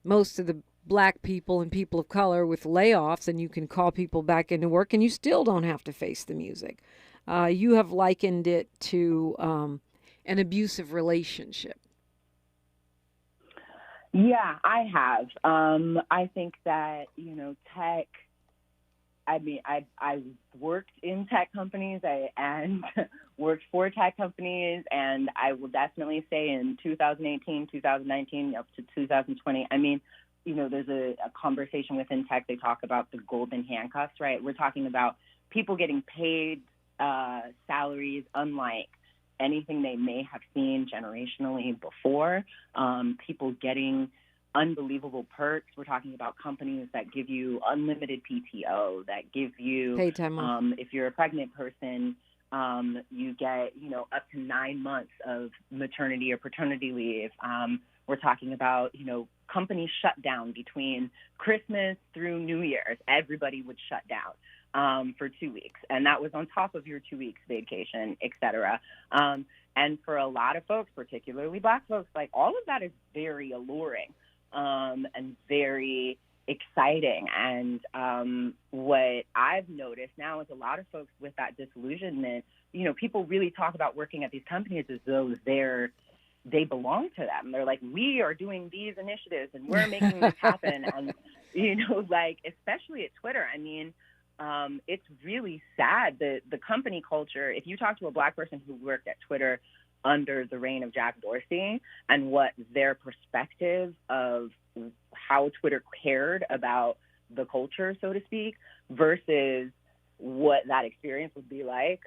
most of the Black people and people of color with layoffs, and you can call people back into work, and you still don't have to face the music. You have likened it to an abusive relationship. Yeah, I have. I think that, you know, tech, I mean, I worked in tech companies and worked for tech companies, and I will definitely say in 2018, 2019, up to 2020, I mean, you know, there's a conversation within tech. They talk about the golden handcuffs, right? We're talking about people getting paid salaries unlike anything they may have seen generationally before, people getting unbelievable perks. We're talking about companies that give you unlimited PTO, that give you paid time off. If you're a pregnant person, you get, you know, up to 9 months of maternity or paternity leave. We're talking about, you know, companies shut down between Christmas through New Year's. Everybody would shut down for 2 weeks, and that was on top of your 2 weeks vacation, et cetera. And for a lot of folks, particularly Black folks, like, all of that is very alluring and very exciting. And what I've noticed now is a lot of folks with that disillusionment, people really talk about working at these companies as though they belong to them. They're like, we are doing these initiatives and we're making this happen. And, especially at Twitter, I mean, it's really sad that the company culture, if you talk to a Black person who worked at Twitter under the reign of Jack Dorsey and what their perspective of how Twitter cared about the culture, so to speak, versus what that experience would be like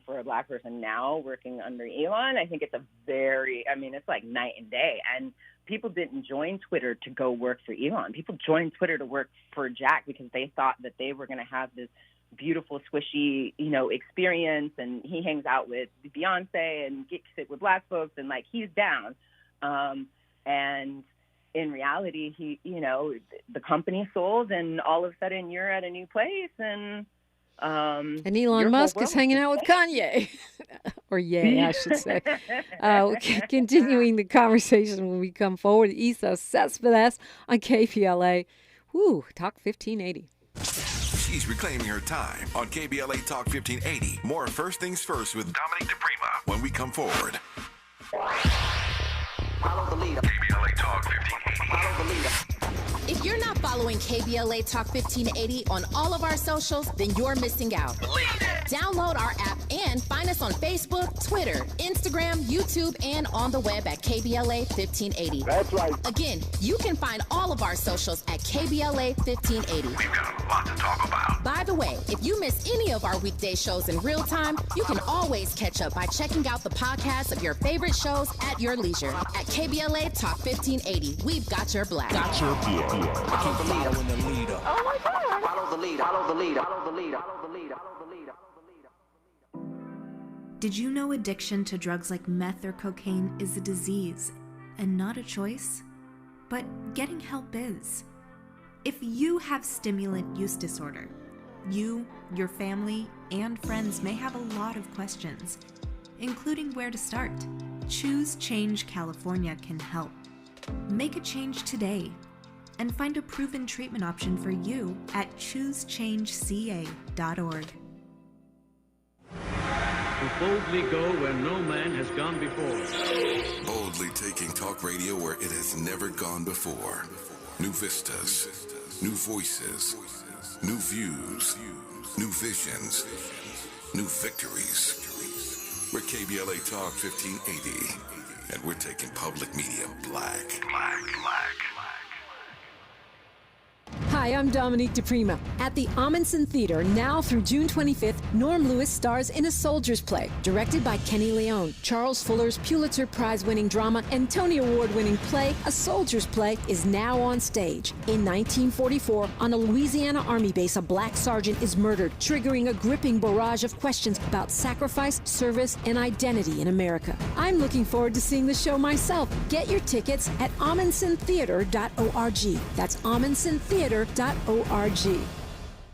for a Black person now working under Elon, I think it's it's like night and day. And people didn't join Twitter to go work for Elon. People joined Twitter to work for Jack because they thought that they were going to have this beautiful, swishy, experience. And he hangs out with Beyonce and gets it with Black folks, and he's down. And in reality, the company sold, and all of a sudden you're at a new place, and Elon Musk is hanging out with Kanye. Or I should say. Continuing the conversation when we come forward. Isa Cespedes on KBLA. Woo, Talk 1580. She's reclaiming her time on KBLA Talk 1580. More First Things First with Dominique DePrima when we come forward. Follow the leader. KBLA Talk 1580. Follow the leader. If you're not following KBLA Talk 1580 on all of our socials, then you're missing out. Download our app and find us on Facebook, Twitter, Instagram, YouTube, and on the web at KBLA 1580. That's right. Again, you can find all of our socials at KBLA 1580. We've got a lot to talk about. By the way, if you miss any of our weekday shows in real time, you can always catch up by checking out the podcast of your favorite shows at your leisure. At KBLA Talk 1580, we've got your black. Got your black. Follow the leader. Oh my God. Follow the leader. Follow the leader. Follow the leader. Follow the leader. Follow the leader. Did you know addiction to drugs like meth or cocaine is a disease and not a choice? But getting help is. If you have stimulant use disorder, you, your family, and friends may have a lot of questions, including where to start. Choose Change California can help. Make a change today and find a proven treatment option for you at choosechangeca.org. Boldly go where no man has gone before. Boldly taking talk radio where it has never gone before. New vistas, new voices, new views, new visions, new victories. We're KBLA Talk 1580, and we're taking public media black. Hi, I'm Dominique DePrima. At the Amundsen Theater, now through June 25th, Norm Lewis stars in A Soldier's Play, directed by Kenny Leone. Charles Fuller's Pulitzer Prize-winning drama and Tony Award-winning play, A Soldier's Play, is now on stage. In 1944, on a Louisiana Army base, a black sergeant is murdered, triggering a gripping barrage of questions about sacrifice, service, and identity in America. I'm looking forward to seeing the show myself. Get your tickets at amundsentheater.org. That's amundsentheater.org.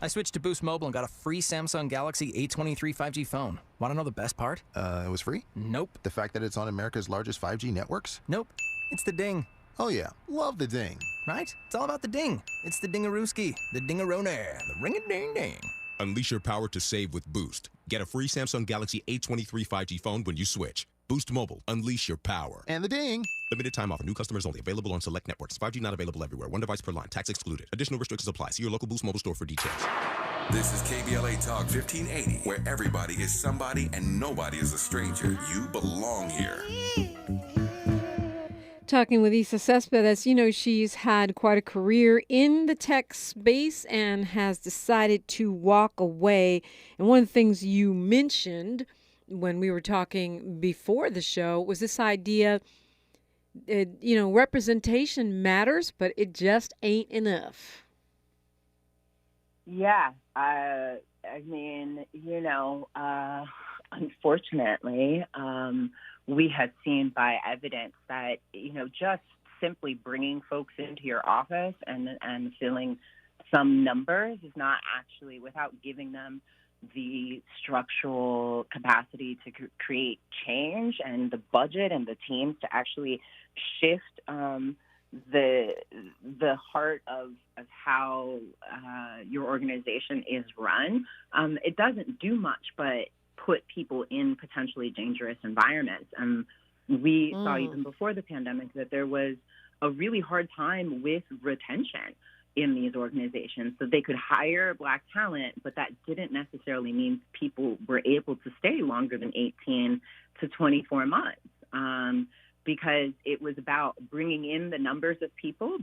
I switched to Boost Mobile and got a free Samsung Galaxy A23 5G phone. Want to know the best part? It was free? Nope. The fact that it's on America's largest 5G networks? Nope. It's the ding. Oh yeah, love the ding. Right? It's all about the ding. It's the dingarooski, the dingaroner, the ring-a-ding-ding. Unleash your power to save with Boost. Get a free Samsung Galaxy A23 5G phone when you switch. Boost Mobile. Unleash your power. And the ding. Limited time offer. New customers only. Available on select networks. 5G not available everywhere. One device per line. Tax excluded. Additional restrictions apply. See your local Boost Mobile store for details. This is KBLA Talk 1580, where everybody is somebody and nobody is a stranger. You belong here. Talking with Isa Cespedes, she's had quite a career in the tech space and has decided to walk away. And one of the things you mentioned when we were talking before the show was this idea, representation matters, but it just ain't enough. Yeah. Unfortunately, we have seen by evidence that, just simply bringing folks into your office and filling some numbers is not actually, without giving them the structural capacity to create change and the budget and the teams to actually shift the heart of how your organization is run, it doesn't do much but put people in potentially dangerous environments. We saw even before the pandemic that there was a really hard time with retention in these organizations. So they could hire Black talent, but that didn't necessarily mean people were able to stay longer than 18 to 24 months. Because it was about bringing in the numbers of people,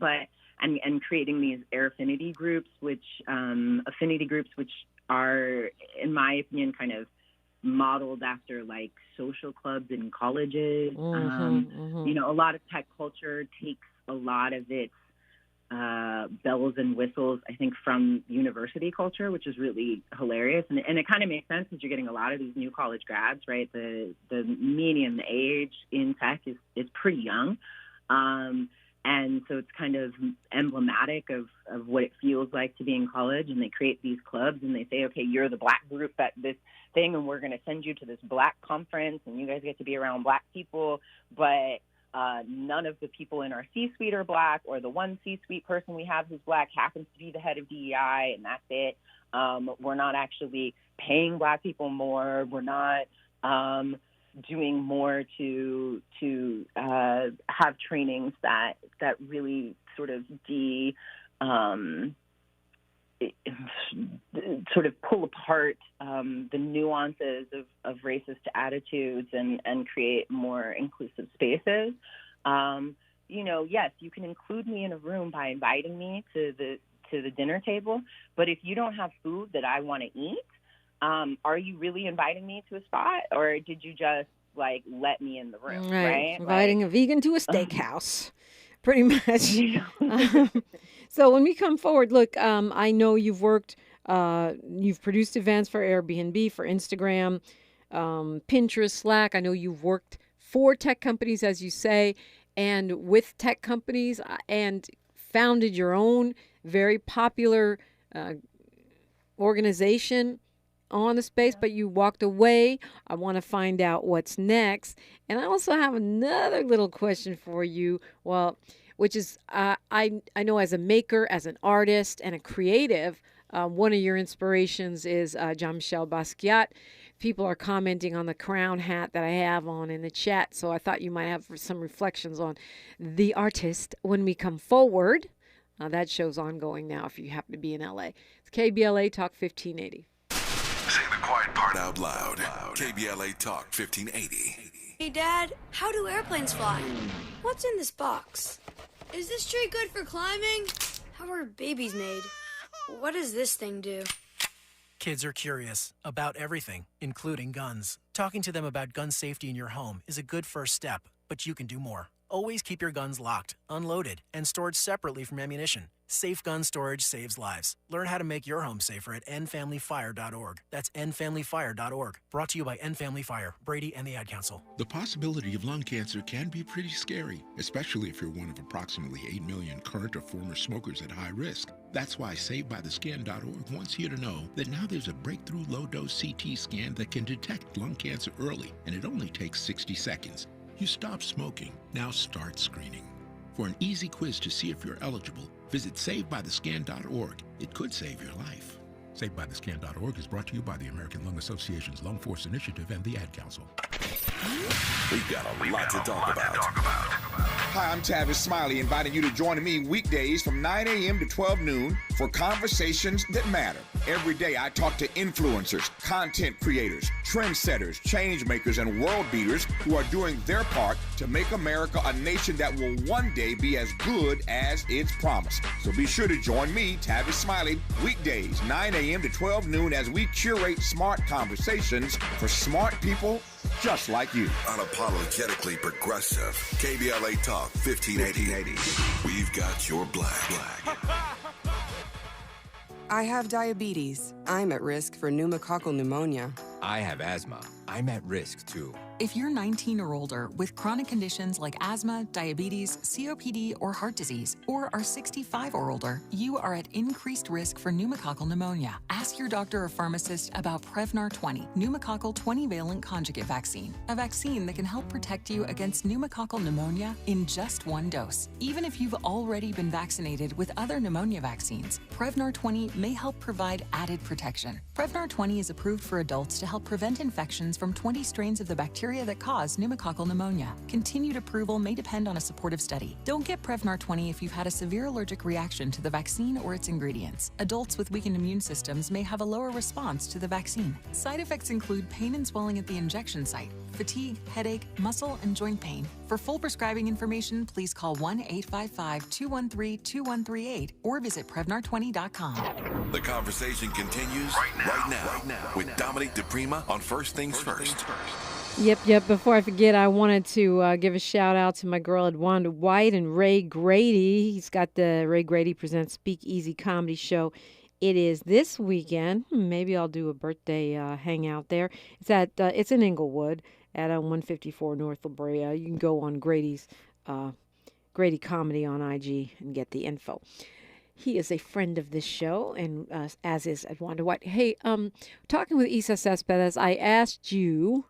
and creating these affinity groups, which are, in my opinion, kind of modeled after like social clubs in colleges. You know, a lot of tech culture takes a lot of its bells and whistles, I think, from university culture, which is really hilarious. And it kind of makes sense because you're getting a lot of these new college grads, right? The median age in tech is pretty young. And so it's kind of emblematic of what it feels like to be in college. And they create these clubs and they say, okay, you're the Black group at this thing, and we're going to send you to this Black conference, and you guys get to be around Black people, but none of the people in our C-suite are Black, or the one C-suite person we have who's Black happens to be the head of DEI, and that's it. We're not actually paying Black people more. We're not doing more to have trainings that really sort of sort of pull apart the nuances of racist attitudes and create more inclusive spaces. You know, yes, you can include me in a room by inviting me to the dinner table, but if you don't have food that I want to eat, are you really inviting me to a spot, or did you just like let me in the room? Right? Inviting a vegan to a steakhouse, pretty much. So when we come forward, look, I know you've worked, you've produced events for Airbnb, for Instagram, Pinterest, Slack. I know you've worked for tech companies, as you say, and with tech companies, and founded your own very popular organization on the space, but you walked away. I want to find out what's next. And I also have another little question for you. Well, which is, I know as a maker, as an artist, and a creative, one of your inspirations is Jean-Michel Basquiat. People are commenting on the crown hat that I have on in the chat, so I thought you might have some reflections on the artist when we come forward. That show's ongoing now if you happen to be in LA. It's KBLA Talk 1580. Say the quiet part out loud. KBLA Talk 1580. Hey, Dad, how do airplanes fly? What's in this box? Is this tree good for climbing? How are babies made? What does this thing do? Kids are curious about everything, including guns. Talking to them about gun safety in your home is a good first step, but you can do more. Always keep your guns locked, unloaded, and stored separately from ammunition. Safe gun storage saves lives. Learn how to make your home safer at endfamilyfire.org. That's endfamilyfire.org. Brought to you by End Family Fire, Brady, and the Ad Council. The possibility of lung cancer can be pretty scary, especially if you're one of approximately 8 million current or former smokers at high risk. That's why SaveByTheScan.org wants you to know that now there's a breakthrough low-dose CT scan that can detect lung cancer early, and it only takes 60 seconds. You stop smoking, now start screening. For an easy quiz to see if you're eligible, visit SaveByTheScan.org. It could save your life. SaveByTheScan.org is brought to you by the American Lung Association's Lung Force Initiative and the Ad Council. We've got a lot to talk about. Hi, I'm Tavis Smiley, inviting you to join me weekdays from 9 a.m. to 12 noon for conversations that matter. Every day I talk to influencers, content creators, trendsetters, change makers, and world beaters who are doing their part to make America a nation that will one day be as good as it's promised. So be sure to join me, Tavis Smiley, weekdays 9 a.m. to 12 noon as we curate smart conversations for smart people just like you. Unapologetically progressive. KBLA Talk 1580. We've got your black. I have diabetes. I'm at risk for pneumococcal pneumonia. I have asthma. I'm at risk too. If you're 19 or older with chronic conditions like asthma, diabetes, COPD, or heart disease, or are 65 or older, you are at increased risk for pneumococcal pneumonia. Ask your doctor or pharmacist about Prevnar 20, pneumococcal 20-valent conjugate vaccine, a vaccine that can help protect you against pneumococcal pneumonia in just one dose. Even if you've already been vaccinated with other pneumonia vaccines, Prevnar 20 may help provide added protection. Prevnar 20 is approved for adults to help prevent infections from 20 strains of the bacteria that cause pneumococcal pneumonia. Continued approval may depend on a supportive study. Don't get Prevnar 20 if you've had a severe allergic reaction to the vaccine or its ingredients. Adults with weakened immune systems may have a lower response to the vaccine. Side effects include pain and swelling at the injection site, fatigue, headache, muscle, and joint pain. For full prescribing information, please call 1-855-213-2138 or visit Prevnar20.com. The conversation continues right now with Dominique DePrima on First Things First. Yep. Before I forget, I wanted to give a shout out to my girl Edwanda White and Ray Grady. He's got the Ray Grady Presents Speakeasy Comedy Show. It is this weekend. Maybe I'll do a birthday hangout there. It's in Inglewood at 154 North La Brea. You can go on Grady's Grady Comedy on IG and get the info. He is a friend of this show, and as is Edwanda White. Hey, talking with Isa Cespedes, I asked you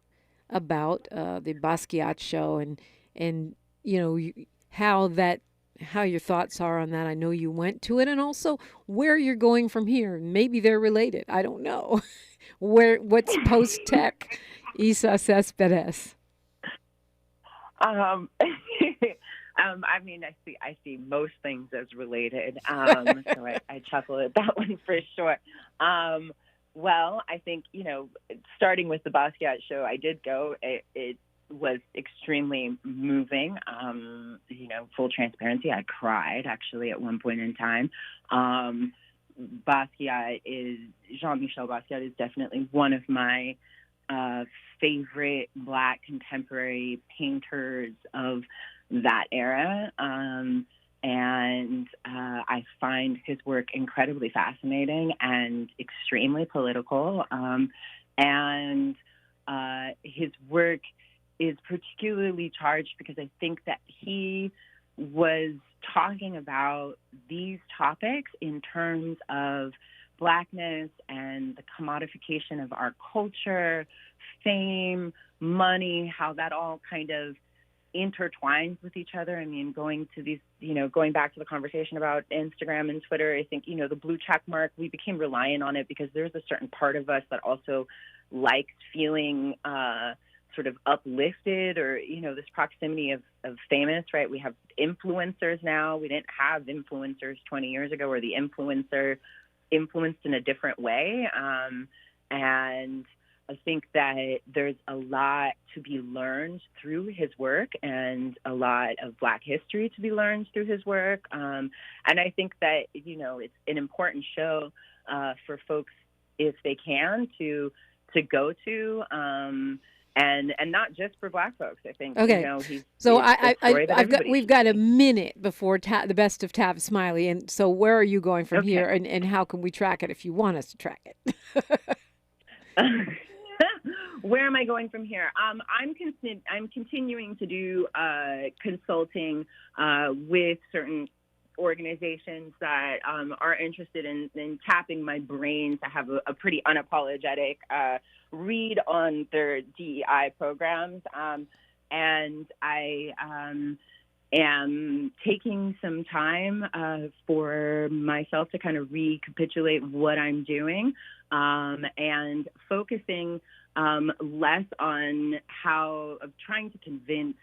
about the Basquiat show and how your thoughts are on that. I know you went to it, and also where you're going from here. Maybe they're related. I don't know. What's post-tech Isa Cespedes? I mean, I see most things as related. So I chuckle at that one for sure. Well, I think, starting with the Basquiat show, I did go. It was extremely moving. Full transparency, I cried actually at one point in time. Jean-Michel Basquiat is definitely one of my favorite Black contemporary painters of that era. And I find his work incredibly fascinating and extremely political. And his work is particularly charged because I think that he was talking about these topics in terms of Blackness and the commodification of our culture, fame, money, how that all kind of intertwines with each other. I mean, going back to the conversation about Instagram and Twitter, I think, the blue check mark, we became reliant on it because there's a certain part of us that also likes feeling sort of uplifted or, this proximity of famous, right? We have influencers now. We didn't have influencers 20 years ago, or the influencer influenced in a different way. And I think that there's a lot to be learned through his work and a lot of Black history to be learned through his work. And I think that, it's an important show for folks, if they can, to go to. And not just for Black folks, I think. Okay. We've got a minute before the best of Tavis Smiley, and so where are you going from here, and how can we track it if you want us to track it? Where am I going from here? I'm continuing to do consulting with certain organizations that are interested in tapping my brain to have a pretty unapologetic read on their DEI programs. And I am taking some time for myself to kind of recapitulate what I'm doing and focusing less on of trying to convince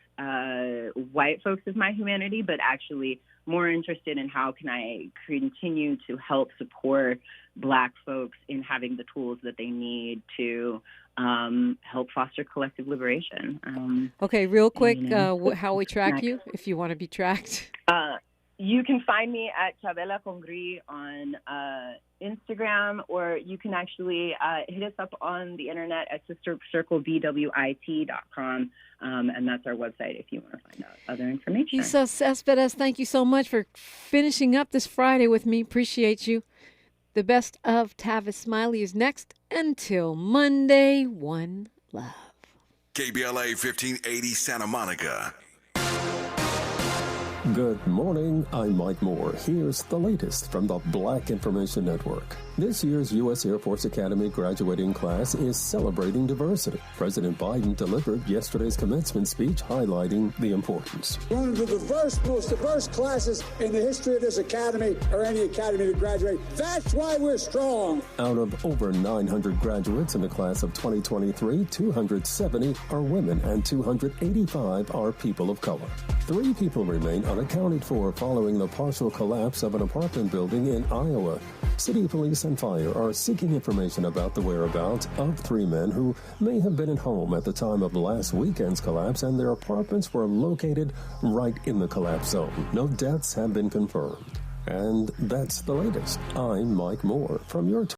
white folks of my humanity, but actually more interested in how can I continue to help support Black folks in having the tools that they need to help foster collective liberation. Okay, real quick, how we track you if you want to be tracked? You can find me at Chabela Congri on Instagram, or you can actually hit us up on the internet at sistercirclebwit.com, and that's our website if you want to find out other information. Isa Cespedes, thank you so much for finishing up this Friday with me. Appreciate you. The best of Tavis Smiley is next. Until Monday, one love. KBLA 1580 Santa Monica. Good morning, I'm Mike Moore. Here's the latest from the Black Information Network. This year's U.S. Air Force Academy graduating class is celebrating diversity. President Biden delivered yesterday's commencement speech highlighting the importance. One of the most diverse classes in the history of this academy, or any academy to graduate. That's why we're strong. Out of over 900 graduates in the class of 2023, 270 are women and 285 are people of color. 3 people remain unaccounted for following the partial collapse of an apartment building in Iowa. City police and fire are seeking information about the whereabouts of 3 men who may have been at home at the time of last weekend's collapse, and their apartments were located right in the collapse zone. No deaths have been confirmed. And that's the latest. I'm Mike Moore from your